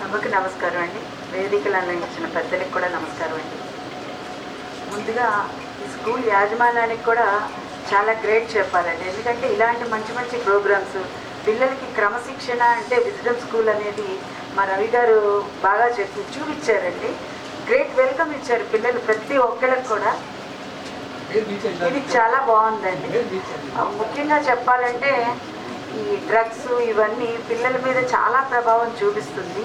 సభకు నమస్కారం అండి. వేదికలు అందించిన పెద్దలకు కూడా నమస్కారం అండి. ముందుగా ఈ స్కూల్ యాజమాన్యానికి కూడా చాలా గ్రేట్ చెప్పాలండి. ఎందుకంటే ఇలాంటి మంచి మంచి ప్రోగ్రామ్స్ పిల్లలకి క్రమశిక్షణ అంటే విజ్డమ్ స్కూల్ అనేది మా రవి గారు బాగా చూపించారండి. గ్రేట్ వెల్కమ్ ఇచ్చారు పిల్లలు ప్రతి ఒక్కరికి కూడా. ఇది చాలా బాగుందండి. ముఖ్యంగా చెప్పాలంటే ఈ డ్రగ్స్ ఇవన్నీ పిల్లల మీద చాలా ప్రభావం చూపిస్తుంది.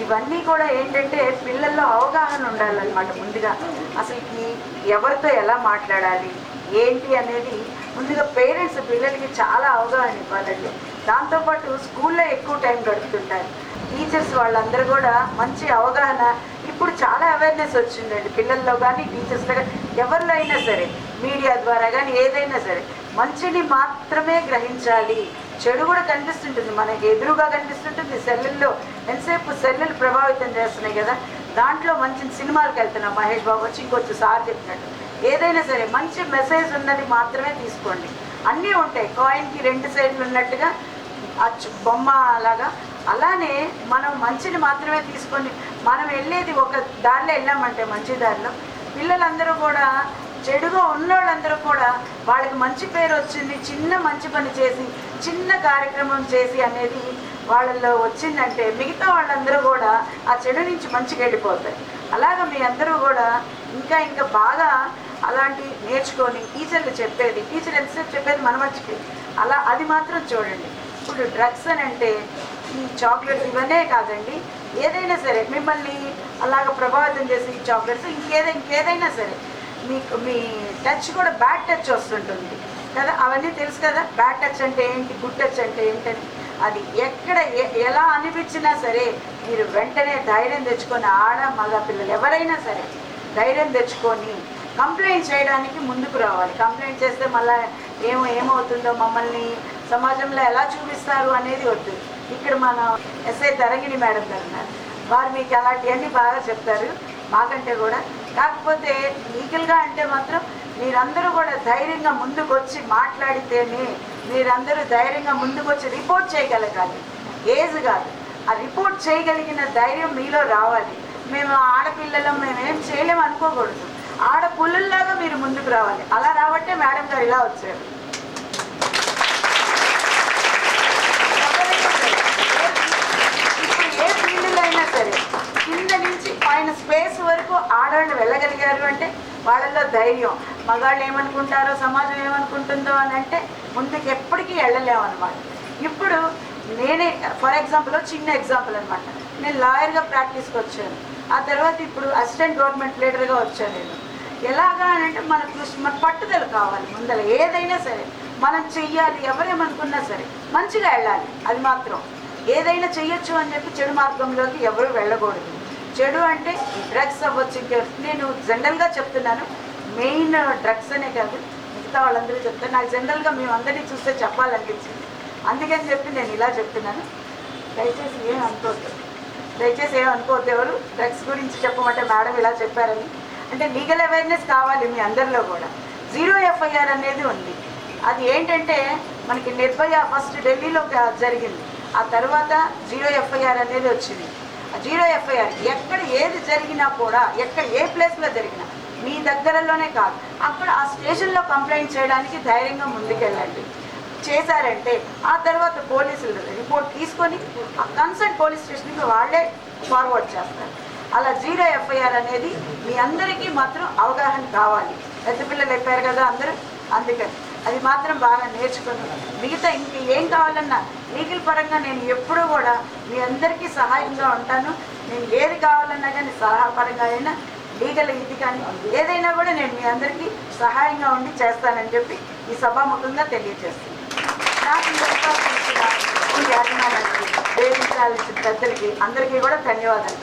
ఇవన్నీ కూడా ఏంటంటే పిల్లల్లో అవగాహన ఉండాలన్నమాట. ముందుగా అసలుకి ఎవరితో ఎలా మాట్లాడాలి ఏంటి అనేది ముందుగా పేరెంట్స్ పిల్లలకి చాలా అవగాహన ఇవ్వాలండి. దాంతోపాటు స్కూల్లో ఎక్కువ టైం గడుపుతుంటారు. టీచర్స్ వాళ్ళందరూ కూడా మంచి అవగాహన, ఇప్పుడు చాలా అవేర్నెస్ వచ్చిందండి పిల్లల్లో కానీ టీచర్స్లో కానీ ఎవరిలో అయినా సరే, మీడియా ద్వారా కానీ ఏదైనా సరే మంచిని మాత్రమే గ్రహించాలి. చెడు కూడా కనిపిస్తుంటుంది, మనకి ఎదురుగా కనిపిస్తుంటుంది. సెల్లుల్లో ఎంతసేపు సెల్లులు ప్రభావితం చేస్తున్నాయి కదా, దాంట్లో మంచి సినిమాలకు వెళ్తున్నాం. మహేష్ బాబు వచ్చి ఇంకొంచెం సార్ చెప్పినట్టు ఏదైనా సరే మంచి మెసేజ్ ఉన్నది మాత్రమే తీసుకోండి. అన్నీ ఉంటాయి, కాయిన్కి రెండు సైడ్లు ఉన్నట్టుగా బొమ్మ లాగా. అలానే మనం మంచిని మాత్రమే తీసుకొని మనం వెళ్ళేది ఒక దారిలో వెళ్ళామంటే మంచి దారిలో, పిల్లలందరూ కూడా చెడుగా ఉన్నోళ్ళందరూ కూడా వాళ్ళకి మంచి పేరు వచ్చింది, చిన్న మంచి పని చేసి చిన్న కార్యక్రమం చేసి అనేది వాళ్ళల్లో వచ్చిందంటే మిగతా వాళ్ళందరూ కూడా ఆ చెడు నుంచి మంచిగా వెళ్ళిపోతాయి. అలాగా మీ అందరూ కూడా ఇంకా ఇంకా బాగా అలాంటి నేర్చుకొని టీచర్లు చెప్పేది, టీచర్ ఎంతసేపు చెప్పేది మన మంచికి, అలా అది మాత్రం చూడండి. ఇప్పుడు డ్రగ్స్ అని అంటే ఈ చాక్లెట్స్ ఇవన్నీ కాదండి, ఏదైనా సరే మిమ్మల్ని అలాగ ప్రభావితం చేసి ఈ చాక్లెట్స్ ఇంకేదైనా సరే మీకు మీ టచ్ కూడా బ్యాడ్ టచ్ వస్తుంటుంది కదా, అవన్నీ తెలుసు కదా. బ్యాడ్ టచ్ అంటే ఏంటి, గుడ్ టచ్ అంటే ఏంటని అది ఎక్కడ ఎలా అనిపించినా సరే మీరు వెంటనే ధైర్యం తెచ్చుకొని, ఆడ మగ పిల్లలు ఎవరైనా సరే ధైర్యం తెచ్చుకొని కంప్లైంట్ చేయడానికి ముందుకు రావాలి. కంప్లైంట్ చేస్తే మళ్ళీ ఏమవుతుందో, మమ్మల్ని సమాజంలో ఎలా చూపిస్తారు అనేది వద్దు. ఇక్కడ మన ఎస్ఐ తరంగిణి మేడం గారు ఉన్నారు, వారు మీకు అలాంటివన్నీ బాగా చెప్తారు మాకంటే కూడా. కాకపోతే లీగల్గా అంటే మాత్రం మీరందరూ కూడా ధైర్యంగా ముందుకు వచ్చి మాట్లాడితేనే, మీరందరూ ధైర్యంగా ముందుకు వచ్చి రిపోర్ట్ చేయగలగాలి. ఏజ్ కాదు, ఆ రిపోర్ట్ చేయగలిగిన ధైర్యం మీలో రావాలి. మేము ఆడపిల్లలం మేమేం చేయలేము అనుకోకూడదు, ఆడపుల్లల్లాగా మీరు ముందుకు రావాలి. అలా రాబట్టే మేడం గారు ఇలా వచ్చారు. ఇప్పుడు ఏ ఫీల్డ్లో అయినా సరే కింద నుంచి పైన స్పేస్ వరకు ఆడవాళ్ళు వెళ్ళగలిగారు అంటే వాళ్ళల్లో ధైర్యం. మగాళ్ళు ఏమనుకుంటారో, సమాజం ఏమనుకుంటుందో అని అంటే ముందుకు ఎప్పటికీ వెళ్ళలేమన్నమాట. ఇప్పుడు నేనే ఫర్ ఎగ్జాంపుల్ చిన్న ఎగ్జాంపుల్ అనమాట, నేను లాయర్గా ప్రాక్టీస్కి వచ్చాను. ఆ తర్వాత ఇప్పుడు అసిస్టెంట్ గవర్నమెంట్ లీడర్గా వచ్చాను నేను. ఎలాగా అని అంటే మన పట్టుదల కావాలి. ముందర ఏదైనా సరే మనం చెయ్యాలి, ఎవరేమనుకున్నా సరే మంచిగా వెళ్ళాలి. అది మాత్రం ఏదైనా చెయ్యొచ్చు అని చెప్పి చెడు మార్గంలోకి ఎవరు వెళ్ళకూడదు. చెడు అంటే డ్రగ్స్ అవ్వచ్చు, నేను జనరల్గా చెప్తున్నాను, మెయిన్ డ్రగ్స్ అనే కాదు మిగతా వాళ్ళందరూ చెప్తాను. నాకు జనరల్గా మేము అందరినీ చూస్తే చెప్పాలనిపించింది, అందుకని చెప్పి నేను ఇలా చెప్తున్నాను. దయచేసి ఏమనుకోవద్దు ఎవరు డ్రగ్స్ గురించి చెప్పమంటే మేడం ఇలా చెప్పారని. అంటే లీగల్ అవేర్నెస్ కావాలి మీ అందరిలో కూడా. 0 FIR అనేది ఉంది. అది ఏంటంటే మనకి నిర్భయ ఫస్ట్ ఢిల్లీలో జరిగింది, ఆ తర్వాత 0 FIR అనేది వచ్చింది. ఆ 0 FIR ఎక్కడ ఏది జరిగినా కూడా, ఎక్కడ ఏ ప్లేస్లో జరిగినా మీ దగ్గరలోనే కాదు, అక్కడ ఆ స్టేషన్లో కంప్లైంట్ చేయడానికి ధైర్యంగా ముందుకెళ్ళండి. చేశారంటే ఆ తర్వాత పోలీసులు రిపోర్ట్ తీసుకొని ఆ కన్సర్న్ పోలీస్ స్టేషన్కి వాళ్ళే ఫార్వర్డ్ చేస్తారు. అలా 0 FIR అనేది మీ అందరికీ మాత్రం అవగాహన కావాలి. పెద్ద పిల్లలు అయిపోయారు కదా అందరూ, అందుకని అది మాత్రం బాగా నేర్చుకొని మిగతా ఇంక ఏం కావాలన్నా లీగల్ పరంగా నేను ఎప్పుడూ కూడా మీ అందరికీ సహాయంగా ఉంటాను. నేను ఏది కావాలన్నా కానీ సహాయపరంగా అయినా లీగల్ ఇది కానీ ఏదైనా కూడా నేను మీ అందరికీ సహాయంగా ఉండి చేస్తానని చెప్పి ఈ సభాముఖంగా తెలియజేస్తున్నాను. నాకు ఈ అవకాశం ఇచ్చిన యాజమాన్యానికి, వేదించాల్సిన పెద్దలకి అందరికీ కూడా ధన్యవాదాలు.